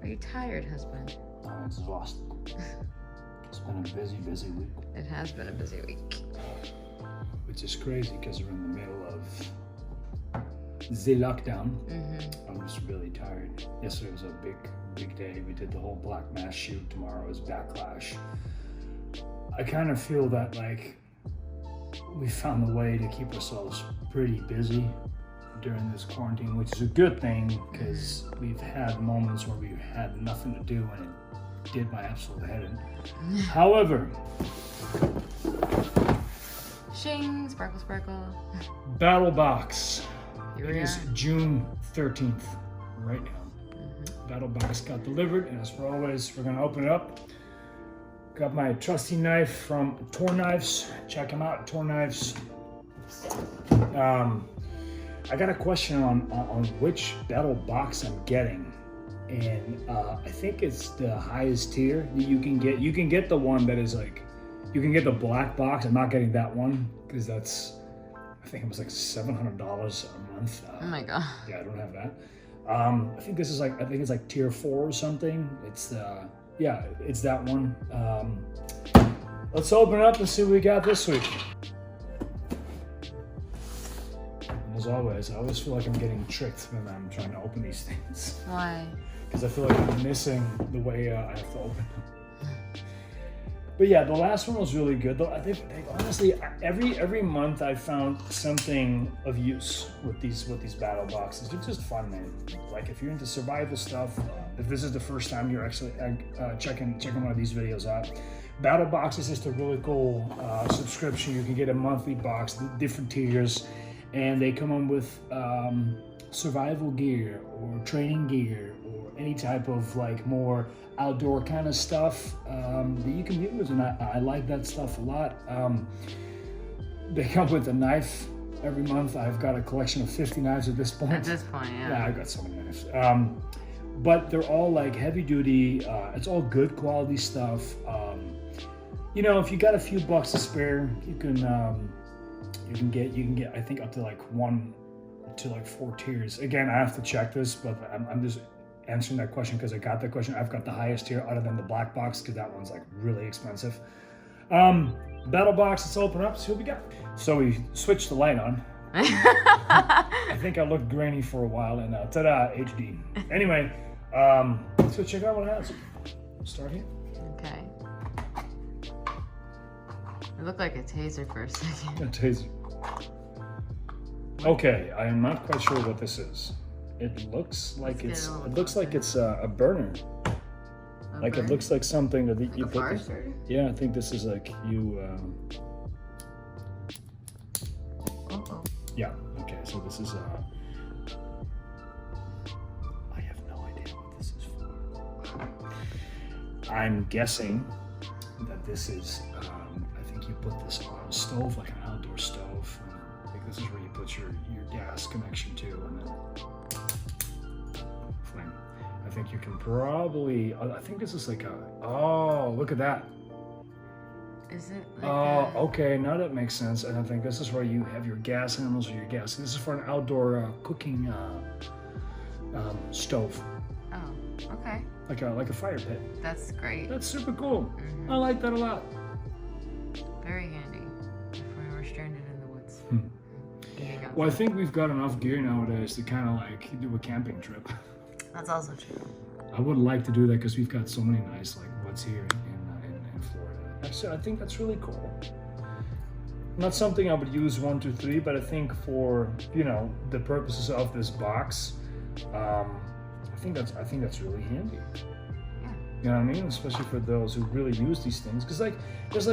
Are you tired, husband? I'm exhausted. It's been a busy, busy week. It has been a busy week. Which is crazy because we're in the middle of the lockdown. I'm just really tired. Yesterday was a big day. We did the whole Black Mass shoot. Tomorrow is Backlash. I kind of feel that like we found a way to keep ourselves pretty busy during this quarantine, which is a good thing because we've had moments where we had nothing to do and it did my absolute head in. However, Shing, sparkle, sparkle. Battle Box. Here It we is are. June 13th, right now. Battle Box got delivered, and as for always, we're gonna open it up. Got my trusty knife from Tor Knives. Check them out, Tor Knives. I got a question on which Battle Box I'm getting, and I think it's the highest tier that you can get. You can get the one that is like, you can get the black box. I'm not getting that one because that's, I think it was like $700 a month. Oh my god. Yeah, I don't have that. I think this is like, I think it's like tier 4 or something. It's yeah, it's that one. Let's open it up and see what we got this week. As always, I always feel like I'm getting tricked when I'm trying to open these things. Why? Because I feel like I'm missing the way I have to open them. But yeah, the last one was really good. Though I think honestly, every month I found something of use with these battle boxes. They're just fun, man. Like if you're into survival stuff, if this is the first time you're actually checking one of these videos out, Battle Box is just a really cool subscription. You can get a monthly box, different tiers, and they come on with survival gear or training gear or any type of like more outdoor kind of stuff that you can use, and I like that stuff a lot. They come with a knife every month. I've got a collection of 50 knives at this point. At this point, yeah. Yeah, I've got so many knives. But they're all like heavy duty. It's all good quality stuff. You know, if you got a few bucks to spare, you can get I think up to like 1 to like 4 tiers. Again, I have to check this, but I'm just answering that question because I got that question. I've got the highest tier other than the black box because that one's like really expensive. Battle Box, let's open up, see what we got. So we switched the light on. I think I looked grainy for a while, and ta-da, HD. Anyway, let's go check out what it has. Start here. Okay. It looked like a taser for a second. A taser. Okay, I am not quite sure what this is. It looks like it's a burner. Like it looks like something that you a put. fire starter? Yeah, I think this is like you. Yeah. Okay. So this is. I have no idea what this is for. I'm guessing that this is. I think you put this on a stove, like an outdoor stove. I think this is where you put your gas connection to, and then flame. I think you can probably. I think this is like a. Oh, look at that. Is it like okay, now that makes sense. And I think this is where you have your gas handles or your gas. This is for an outdoor cooking stove. Oh, okay. Like a fire pit. That's great. That's super cool. I like that a lot. Very handy if we were stranded in the woods. Well, I think we've got enough gear nowadays to kind of like do a camping trip. That's also true. I would like to do that because we've got so many nice like woods here in Florida. Actually, I think that's really cool. Not something I would use 1, 2, 3, but I think for the purposes of this box, I think that's really handy. Yeah. You know what I mean? Especially for those who really use these things, because there's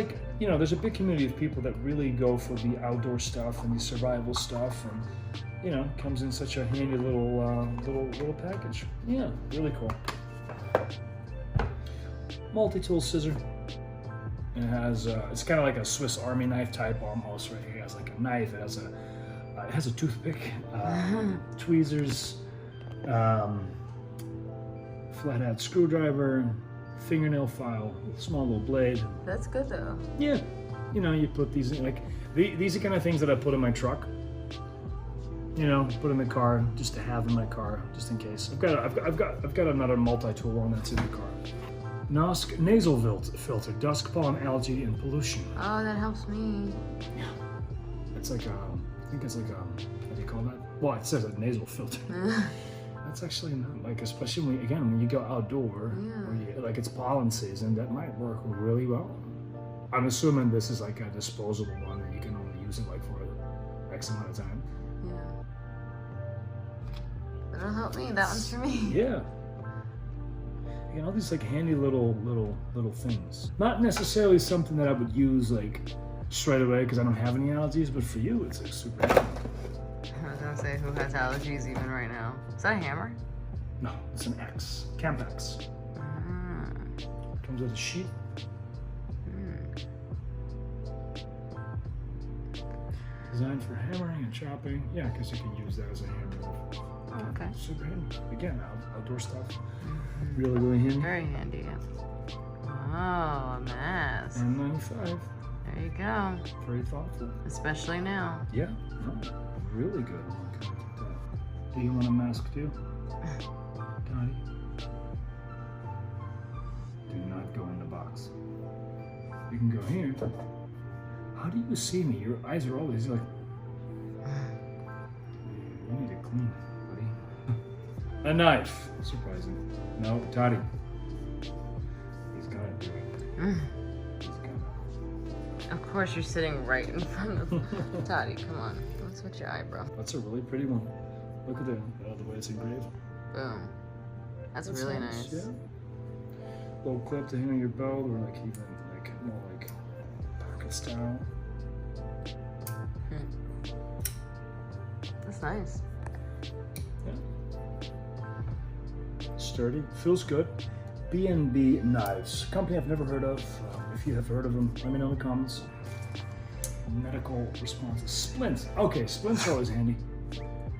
a big community of people that really go for the outdoor stuff and the survival stuff, and it comes in such a handy little package. Yeah, really cool. Multi-tool scissor. It has it's kind of like a Swiss Army knife type almost. Right here, it has like a knife. It has a toothpick, tweezers, flathead screwdriver, fingernail file, small little blade. That's good though. Yeah, you put these in, like these are kind of things that I put in my truck. You know, put in the car just to have in my car, just in case. I've got another multi-tool one that's in the car. Nosk nasal filter, dust, pollen, algae, and pollution. Oh, that helps me. Yeah, it's like I think it's like what do you call that? Well, it says a nasal filter. That's actually not like, especially when you go outdoor, or like it's pollen season, that might work really well. I'm assuming this is like a disposable one that you can only use it like for X amount of time. Yeah. That'll help me. That one's for me. Yeah. You know, all these like handy little things. Not necessarily something that I would use like straight away because I don't have any allergies, but for you, it's like super handy. I was gonna say, who has allergies even right now? Is that a hammer? No, it's an X. Camp X. Comes with a sheet. Designed for hammering and chopping. Yeah, because you can use that as a hammer. Oh, okay. Super handy. Again, outdoor stuff. Really, really handy. Very handy, yeah. Oh, a mask. N95. There you go. Very thoughtful. Especially now. Yeah, no, really good. Do you want a mask too? Donnie? Do not go in the box. You can go here. How do you see me? Your eyes are always like... You need to clean, buddy. A knife. Surprising. No, Toddy. He's gonna do it. He's gonna. Of course, you're sitting right in front of Toddy. Come on. Let's switch your eyebrow. That's a really pretty one. Look at the way it's engraved. Boom. That's really nice. Yeah. Little clip to hang on your belt, or like even like more like pocket style. That's nice. Yeah. Sturdy. Feels good. B&B Knives. Company I've never heard of. If you have heard of them, let me know in the comments. Medical responses. Splints. Okay, splints are always handy.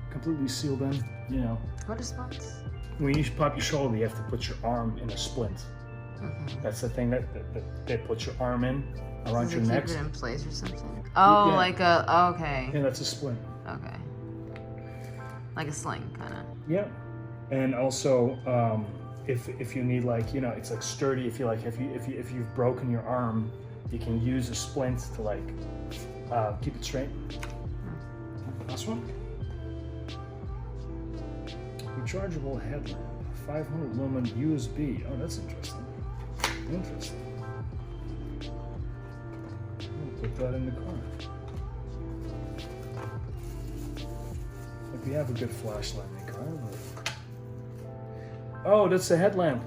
Completely sealed in, you know. What are splints? When you pop your shoulder, you have to put your arm in a splint. That's the thing that they put your arm in around your neck. Keep it in place or something? Oh, yeah. Like a, oh, okay. Yeah, that's a splint. Okay. Like a sling, kind of. Yeah. And also, if you need, like, you know, it's like sturdy. If you've broken your arm, you can use a splint to like keep it straight. Last one. Rechargeable headlamp, 500 lumen USB. Oh, that's interesting. Interesting. I'll put that in the car. If you have a good flashlight in the car. Oh, that's a headlamp.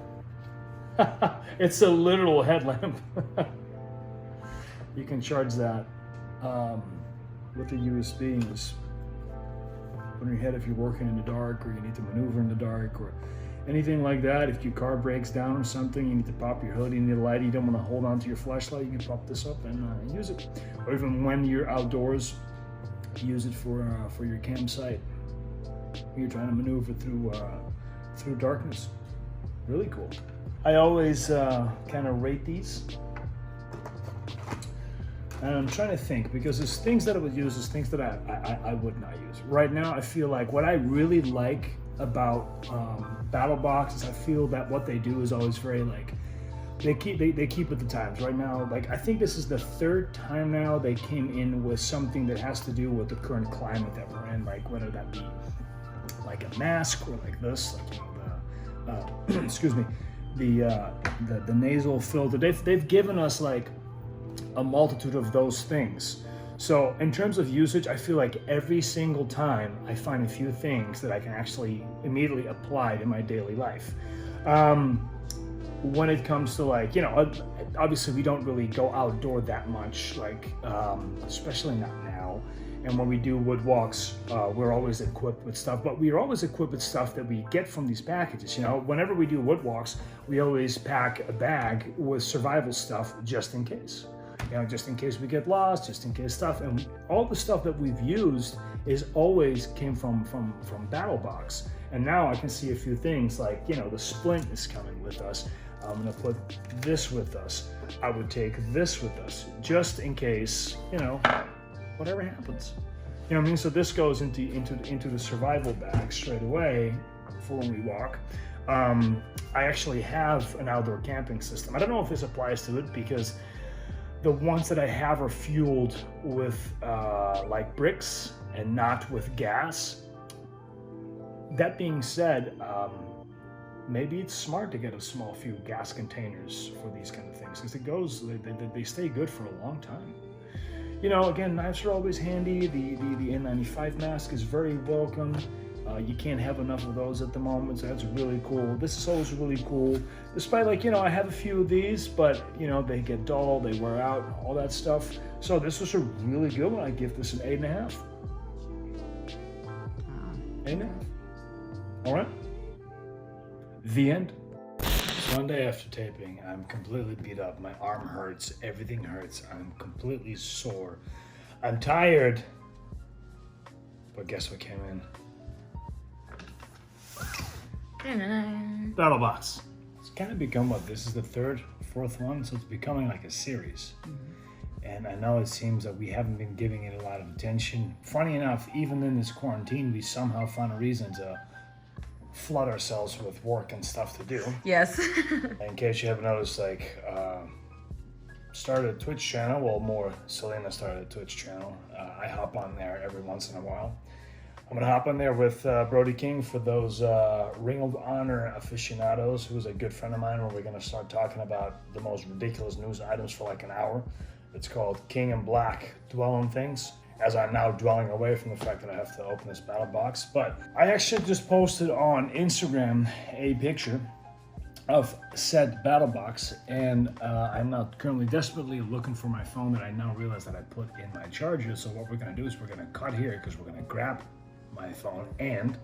It's a literal headlamp. You can charge that with a USB and just put on your head if you're working in the dark, or you need to maneuver in the dark, or anything like that. If your car breaks down or something, you need to pop your hood, you need a light, you don't want to hold on to your flashlight, you can pop this up and use it. Or even when you're outdoors, use it for your campsite. You're trying to maneuver through darkness. Really cool. I always kind of rate these. And I'm trying to think, because there's things that I would use, there's things that I would not use. Right now, I feel like what I really like about Battle Box is I feel that what they do is always very like, they keep with the times. Right now, like I think this is the third time now they came in with something that has to do with the current climate that we're in, like whether that be like a mask or like this, like, you know, the excuse me, the nasal filter. They've given us like a multitude of those things. So in terms of usage, I feel like every single time I find a few things that I can actually immediately apply in my daily life. When it comes to, like, you know, obviously we don't really go outdoor that much, like especially not now. And when we do wood walks, we're always equipped with stuff, but we're always equipped with stuff that we get from these packages. You know, whenever we do wood walks, we always pack a bag with survival stuff just in case. You know, just in case we get lost, just in case stuff. And all the stuff that we've used is always came from Battle Box. And now I can see a few things like, you know, the splint is coming with us. I'm gonna put this with us. I would take this with us just in case, you know, whatever happens. You know what I mean? So this goes into the survival bag straight away for when we walk. I actually have an outdoor camping system. I don't know if this applies to it because the ones that I have are fueled with like bricks and not with gas. That being said, maybe it's smart to get a small few gas containers for these kind of things because they stay good for a long time. You know, again, knives are always handy. The N95 mask is very welcome. You can't have enough of those at the moment, so that's really cool. This is always really cool. Despite, like, you know, I have a few of these, but, you know, they get dull, they wear out, all that stuff. So this was a really good one. I give this an 8.5. 8.5. All right. The end. One day after taping, I'm completely beat up. My arm hurts, everything hurts. I'm completely sore. I'm tired. But guess what came in? Battle box. It's kind of become what? This is the third, fourth one, so it's becoming like a series. And I know it seems that we haven't been giving it a lot of attention. Funny enough, even in this quarantine, we somehow found a reason to flood ourselves with work and stuff to do. Yes. In case you haven't noticed, like, started a Twitch channel. Well, more Zelina started a Twitch channel. I hop on there every once in a while. I'm gonna hop on there with Brody King for those Ring of Honor aficionados, who's a good friend of mine, where we're gonna start talking about the most ridiculous news items for like an hour. It's called King and Black Dwell on Things, as I'm now dwelling away from the fact that I have to open this battle box. But I actually just posted on Instagram a picture of said battle box, and I'm now currently desperately looking for my phone that I now realize that I put in my charger. So what we're gonna do is we're gonna cut here because we're gonna grab my phone and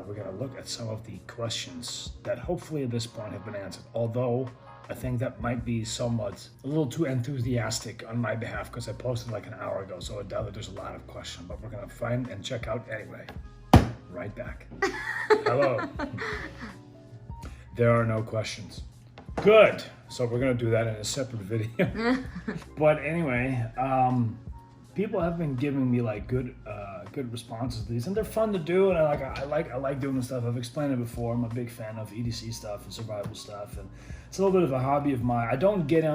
we're gonna look at some of the questions that hopefully at this point have been answered. Although I think that might be somewhat a little too enthusiastic on my behalf because I posted like an hour ago, so I doubt that there's a lot of questions, but we're gonna find and check out anyway. Right back. Hello. There are no questions. Good. So we're gonna do that in a separate video. But anyway, people have been giving me like good responses to these, and they're fun to do, and I like doing this stuff. I've explained it before. I'm a big fan of EDC stuff and survival stuff, and it's a little bit of a hobby of mine. I don't get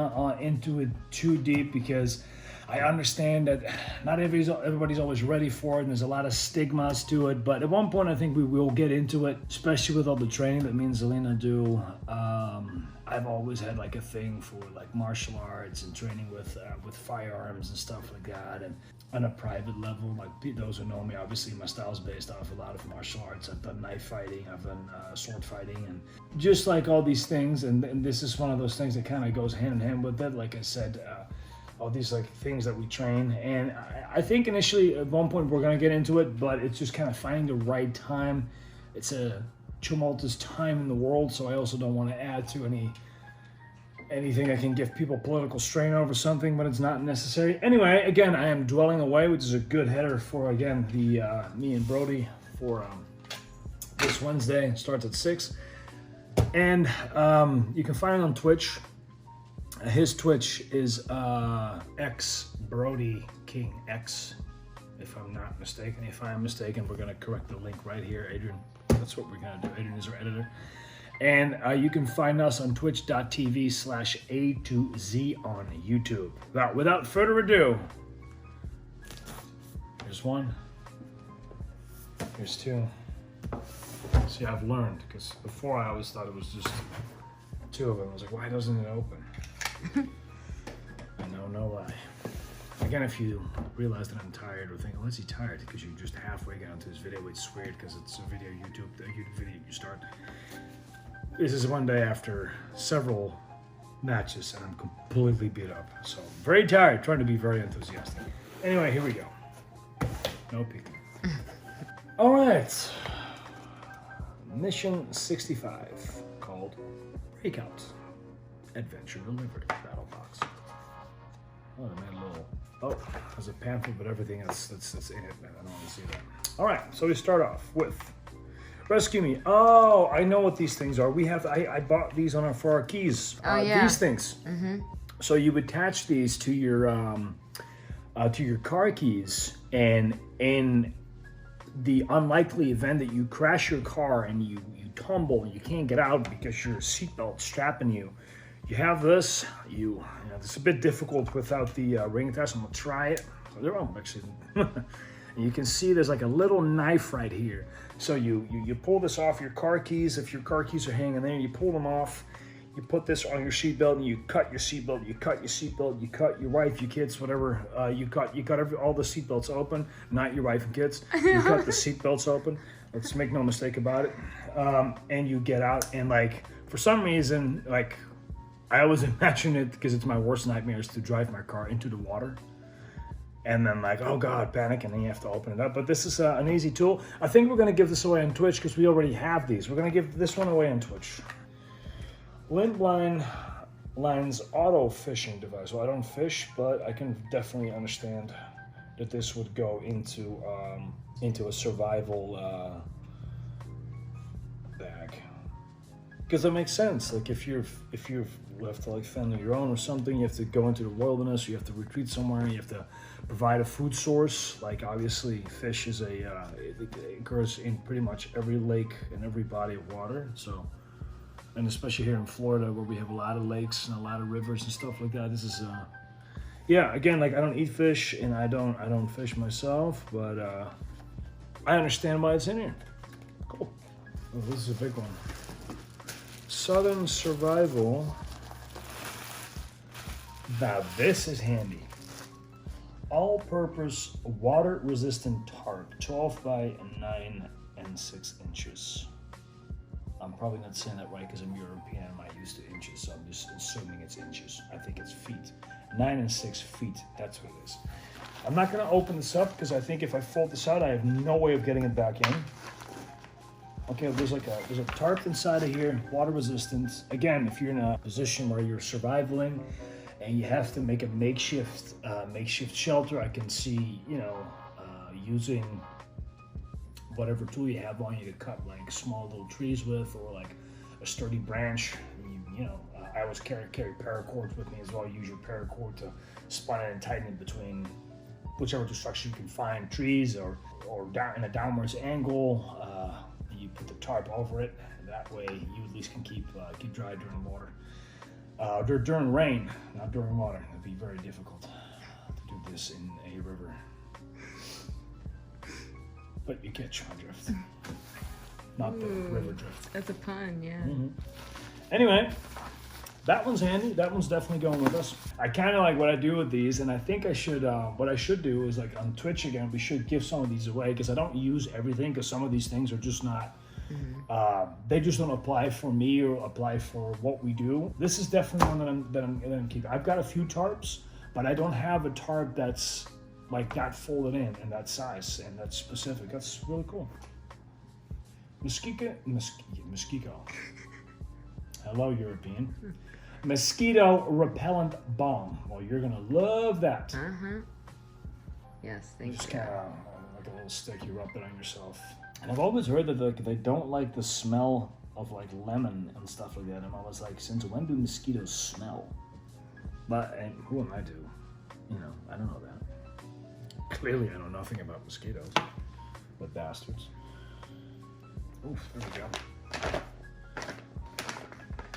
into it too deep because I understand that not everybody's always ready for it, and there's a lot of stigmas to it. But at one point, I think we will get into it, especially with all the training that me and Zelina do. I've always had like a thing for like martial arts and training with firearms and stuff like that. And on a private level, like those who know me, obviously my style is based off a lot of martial arts. I've done knife fighting, I've done sword fighting, and just like all these things. And this is one of those things that kind of goes hand in hand with it. Like I said, all these like things that we train. And I think initially at one point we're gonna get into it, but it's just kind of finding the right time. It's a tumultuous time in the world, so I also don't want to add to anything that can give people political strain over something, but it's not necessary. Anyway, again, I am dwelling away, which is a good header for, again, the me and Brody for this Wednesday. It starts at 6. And you can find it on Twitch. His Twitch is X Brody King X, if I'm not mistaken. If I am mistaken, we're going to correct the link right here, Adrian. That's what we're going to do. Adrian is our editor. And you can find us on twitch.tv/A2Z on YouTube. Without further ado, here's one. Here's two. See, I've learned, because before I always thought it was just two of them. I was like, why doesn't it open? I know why. Again, if you realize that I'm tired or think, oh, is he tired? Because you just halfway got into this video, it's weird because it's a video YouTube video you start. This is one day after several matches and I'm completely beat up. So very tired, trying to be very enthusiastic. Anyway, here we go. No peeking. All right. Mission 65, called Breakout. Adventure Delivered Battle Box. Oh, they made a little, oh, there's a pamphlet, but everything that's in it, man. I don't want to see that. All right, so we start off with Rescue Me. Oh, I know what these things are. I bought these for our keys. Oh, yeah. These things. Mm-hmm. So you attach these to your car keys, And in the unlikely event that you crash your car and you tumble and you can't get out because your seatbelt strapping you, you have this. It's a bit difficult without the ring attached. I'm gonna try it. They're all actually. And you can see there's like a little knife right here. So you pull this off your car keys. If your car keys are hanging there, you pull them off. You put this on your seatbelt and you cut your seatbelt. You cut your seatbelt. You cut your wife, your kids, whatever. You cut all the seatbelts open. Not your wife and kids. You cut the seatbelts open. Let's make no mistake about it. And you get out, and like for some reason, like I always imagine it because it's my worst nightmare is to drive my car into the water. And then like, oh God, panic, and then you have to open it up. But this is an easy tool. I think we're gonna give this away on Twitch because we already have these. We're gonna give this one away on Twitch. Lindline Lines auto fishing device. Well, I don't fish, but I can definitely understand that this would go into a survival bag. Because that makes sense. Like if you have to like fend on your own or something, you have to go into the wilderness, you have to retreat somewhere, you have to provide a food source. Like obviously fish is it occurs in pretty much every lake and every body of water. So, and especially here in Florida where we have a lot of lakes and a lot of rivers and stuff like that. This is yeah, again, like I don't eat fish and I don't fish myself, but I understand why it's in here. Cool. Oh, this is a big one. Southern Survival. Now this is handy. All-purpose water-resistant tarp, 12 by 9 and 6 inches. I'm probably not saying that right because I'm European and I'm not used to inches, so I'm just assuming it's inches. I think it's feet. 9 and 6 feet, that's what it is. I'm not gonna open this up because I think if I fold this out, I have no way of getting it back in. Okay, there's a tarp inside of here, water resistant. Again, if you're in a position where you're surviving and you have to make a makeshift shelter, I can see, using whatever tool you have on you to cut like small little trees with, or like a sturdy branch. I always carry paracord with me as well. Use your paracord to spun it and tighten it between whichever structure you can find, trees or down in a downwards angle. You put the tarp over it, and that way you at least can keep dry during water. During rain, not during water. It'd be very difficult to do this in a river. But you catch my drift. Not the river drift. That's a pun, yeah. Mm-hmm. Anyway, that one's handy. That one's definitely going with us. I kind of like what I do with these, and I think I should, what I should do is like on Twitch again, we should give some of these away because I don't use everything because some of these things are just not, they just don't apply for me or apply for what we do. This is definitely one that I'm gonna keep. I've got a few tarps, but I don't have a tarp that's like that folded in that size and that's specific. That's really cool. Mosquito. Hello, European. Mosquito repellent balm. Well, you're gonna love that. Yes, thank you. Just kind of like a little stick. You rub it on yourself. And I've always heard that they don't like the smell of like lemon and stuff like that. And I was like, since when do mosquitoes smell? But and who am I to? I don't know that. Clearly, I know nothing about mosquitoes. The bastards. Oof, there we go.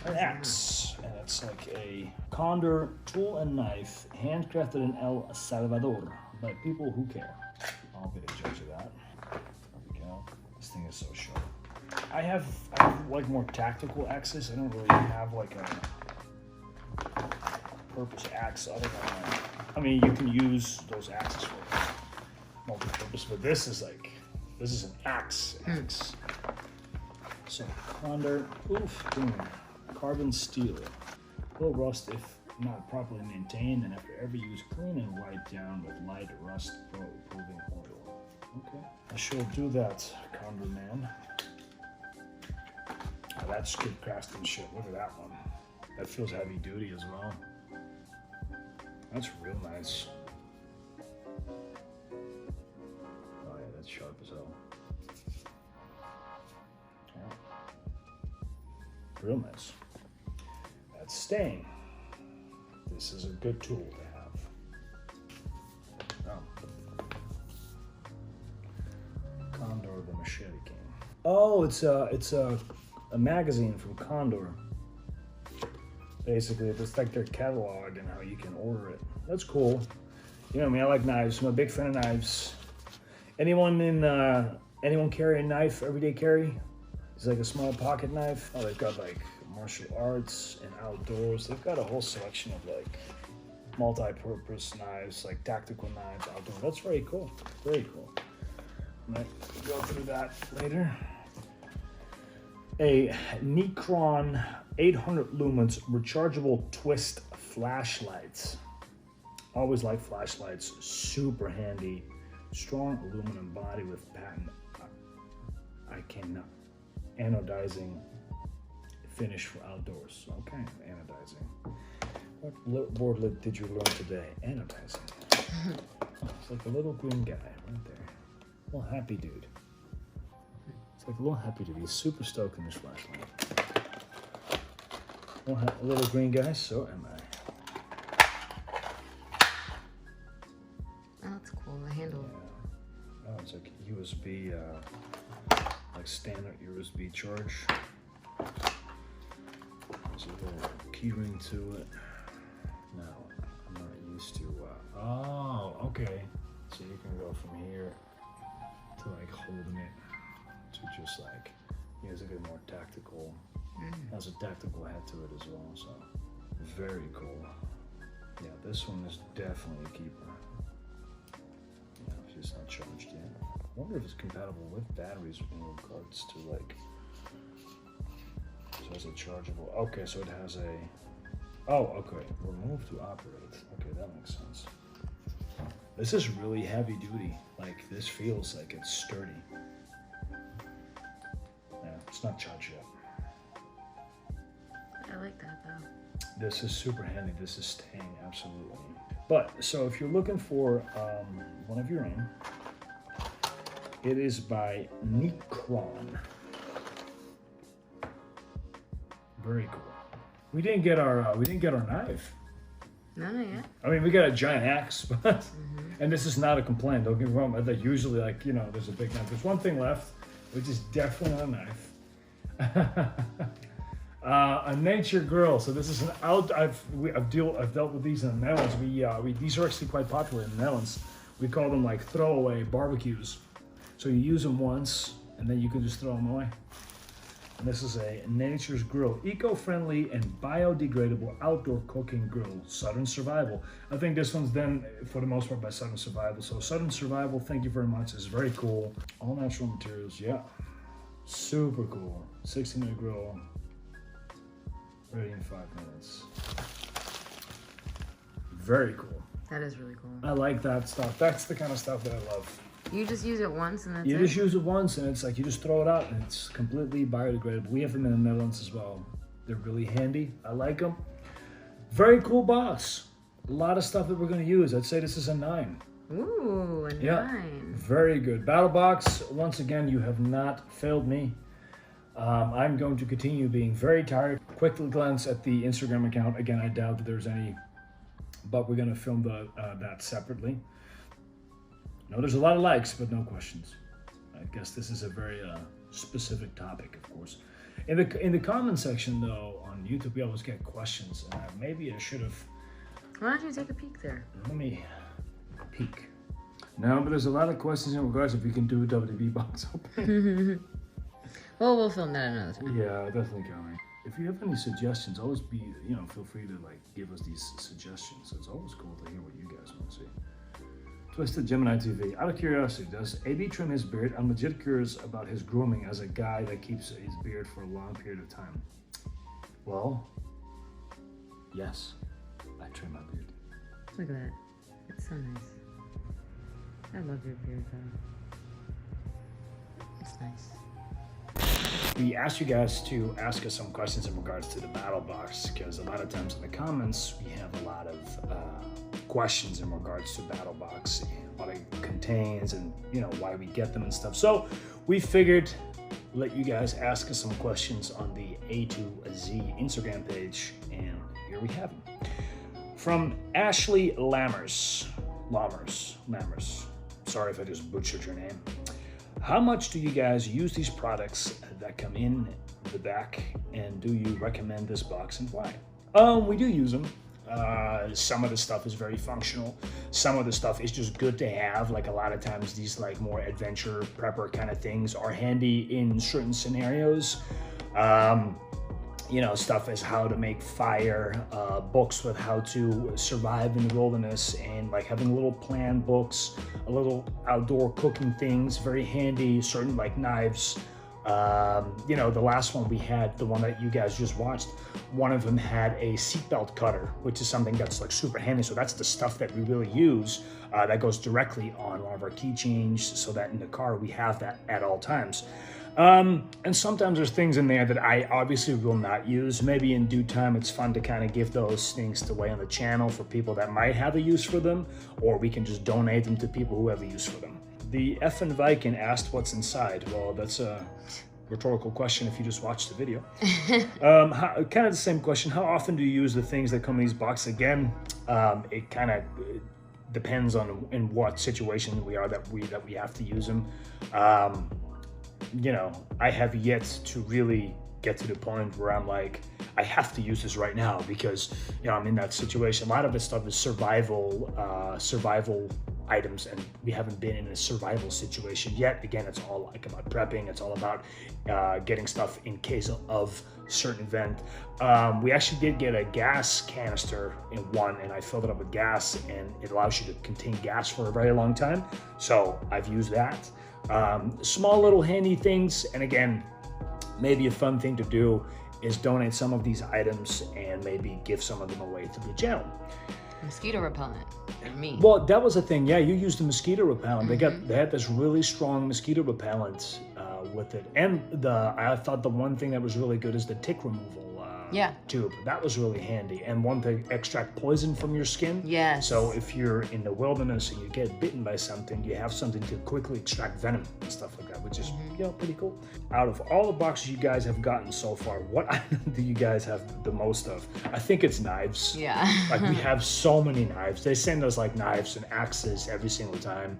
An axe, and it's like a condor tool and knife, handcrafted in El Salvador by people who care. I'll be the judge of that. There we go. This thing is so sharp. I have like more tactical axes. I don't really have like a purpose axe other than I mean, you can use those axes for multi-purpose, but this is an axe. So condor, boom. Carbon steel will rust if not properly maintained, and after every use, clean and wipe down with light rust removing oil. Okay, I shall do that, Condor Man. Oh, that's good craftsmanship. Look at that one. That feels heavy duty as well. That's real nice. Oh yeah, that's sharp as hell. Yeah. Real nice. That's staying. This is a good tool to have. Oh. machete cane. Oh, it's a magazine from Condor. Basically, it's like their catalog and how you can order it. That's cool. You know me, I like knives. I'm a big fan of knives. Anyone carry a knife, everyday carry? It's like a small pocket knife. Oh, they've got like martial arts and outdoors. They've got a whole selection of like multi-purpose knives, like tactical knives, outdoor. That's very cool. Very cool. I might go through that later. A Nikon 800 lumens rechargeable twist flashlights. Always like flashlights. Super handy. Strong aluminum body with patent. I cannot. Anodizing finish for outdoors. Okay, anodizing. What board lit did you learn today? Anodizing. It's like a little green guy right there. A little happy dude. It's like a little happy dude. He's super stoked in this flashlight. A little green guy, so am I. Oh, that's cool. The handle. Yeah. Oh, it's like USB, like standard USB charge. There's a little key ring to it. Now, I'm not used to, oh, okay. So you can go from here to like holding it to just like, it's a bit more tactical. Has a tactical head to it as well, so very cool. Yeah, this one is definitely a keeper. Yeah, it's just not charged yet. I wonder if it's compatible with batteries in regards to like, so it's a chargeable. Okay, so it has a, oh, okay, remove to operate. Okay, that makes sense. This is really heavy duty. Like, this feels like it's sturdy. Yeah, it's not charged yet. I like that though. This is super handy. This is staying, absolutely. But, so if you're looking for one of your own, it is by Nikon. Very cool. We didn't get our knife. No, not yet. I mean, we got a giant axe, but and this is not a complaint. Don't get me wrong. Like usually, like there's a big knife. There's one thing left, which is definitely not a knife. A nature grill. So this is an out. I've dealt with these in the Netherlands. These are actually quite popular in the Netherlands. We call them like throwaway barbecues. So you use them once, and then you can just throw them away. And this is a Nature's Grill, eco-friendly and biodegradable outdoor cooking grill, Southern Survival. I think this one's done for the most part by Southern Survival. So Southern Survival, thank you very much. It's very cool. All natural materials, yeah. Super cool. 60-minute grill, ready in 5 minutes. Very cool. That is really cool. I like that stuff. That's the kind of stuff that I love. You just use it once and that's it? You just use it once and it's like you just throw it out and it's completely biodegradable. We have them in the Netherlands as well. They're really handy. I like them. Very cool box. A lot of stuff that we're going to use. I'd say this is a 9. Ooh, a 9. Very good. Battle box, once again, you have not failed me. I'm going to continue being very tired. Quickly glance at the Instagram account. Again, I doubt that there's any, but we're going to film that separately. No, there's a lot of likes, but no questions. I guess this is a very specific topic, of course. In the comment section, though, on YouTube, we always get questions. Maybe I should have... Why don't you take a peek there? Let me peek. No, but there's a lot of questions in regards if we can do a WWE box opening. Well, we'll film that another time. Yeah, definitely coming. If you have any suggestions, always feel free to like give us these suggestions. It's always cool to hear what you guys want to see. Twisted Gemini TV. Out of curiosity, does AB trim his beard? I'm legit curious about his grooming as a guy that keeps his beard for a long period of time. Well, yes, I trim my beard. Look at that. It's so nice. I love your beard though. It's nice. We asked you guys to ask us some questions in regards to the battle box because a lot of times in the comments we have a lot of questions in regards to battle box and what it contains and why we get them and stuff. So we figured let you guys ask us some questions on the A to Z Instagram page, and here we have them. From Ashley Lammers. Sorry if I just butchered your name. How much do you guys use these products that come in the back, and do you recommend this box and why? We do use them. Some of the stuff is very functional. Some of the stuff is just good to have. Like a lot of times these like more adventure prepper kind of things are handy in certain scenarios. You know, stuff as how to make fire, books with how to survive in the wilderness, and like having little plan books, a little outdoor cooking things, very handy. Certain like knives. You know, the last one we had, the one that you guys just watched, one of them had a seatbelt cutter, which is something that's like super handy. So that's the stuff that we really use, that goes directly on one of our keychains, so that in the car we have that at all times. And sometimes there's things in there that I obviously will not use. Maybe in due time it's fun to kind of give those things away on the channel for people that might have a use for them, or we can just donate them to people who have a use for them. The Effin' Viking asked what's inside. Well, that's a rhetorical question if you just watched the video. Kind of the same question. How often do you use the things that come in these boxes? Again, it kind of depends on in what situation we are that we have to use them. You know, I have yet to really get to the point where I'm like, I have to use this right now because, you know, I'm in that situation. A lot of this stuff is survival items, and we haven't been in a survival situation yet. Again, it's all like about prepping. It's all about getting stuff in case of certain event. We actually did get a gas canister in one, and I filled it up with gas, and it allows you to contain gas for a very long time. So I've used that. Small little handy things, and again, maybe a fun thing to do is donate some of these items and maybe give some of them away through the channel. Mosquito repellent for me. Well, that was the thing. Yeah, you used the mosquito repellent. They had this really strong mosquito repellent with it, and I thought the one thing that was really good is the tick removal tube. That was really handy, and one to extract poison from your skin. Yes. So if you're in the wilderness and you get bitten by something, you have something to quickly extract venom and stuff like that, which is you know, pretty cool. Out of all the boxes you guys have gotten so far, what item do you guys have the most of? I think it's knives. Yeah. Like we have so many knives. They send us like knives and axes every single time.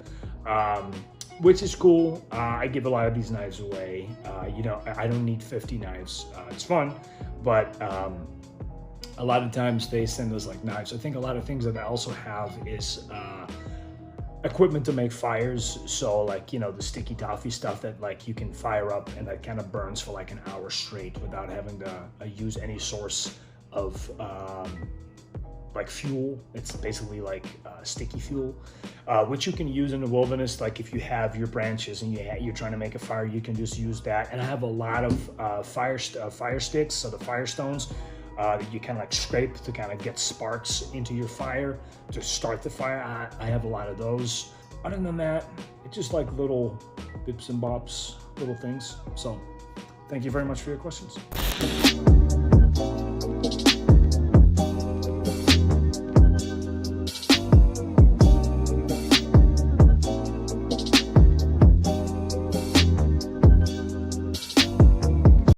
Which is cool. I give a lot of these knives away. You know, I don't need 50 knives. It's fun, but a lot of times they send us like knives. I think a lot of things that I also have is equipment to make fires. So like, you know, the sticky toffee stuff that like you can fire up and that kind of burns for like an hour straight without having to use any source of like fuel. It's basically like sticky fuel, which you can use in the wilderness. Like if you have your branches and you're trying to make a fire, you can just use that. And I have a lot of fire sticks, so the fire stones that you kind of like scrape to kind of get sparks into your fire to start the fire. I have a lot of those. Other than that, it's just like little bips and bops, little things. So thank you very much for your questions.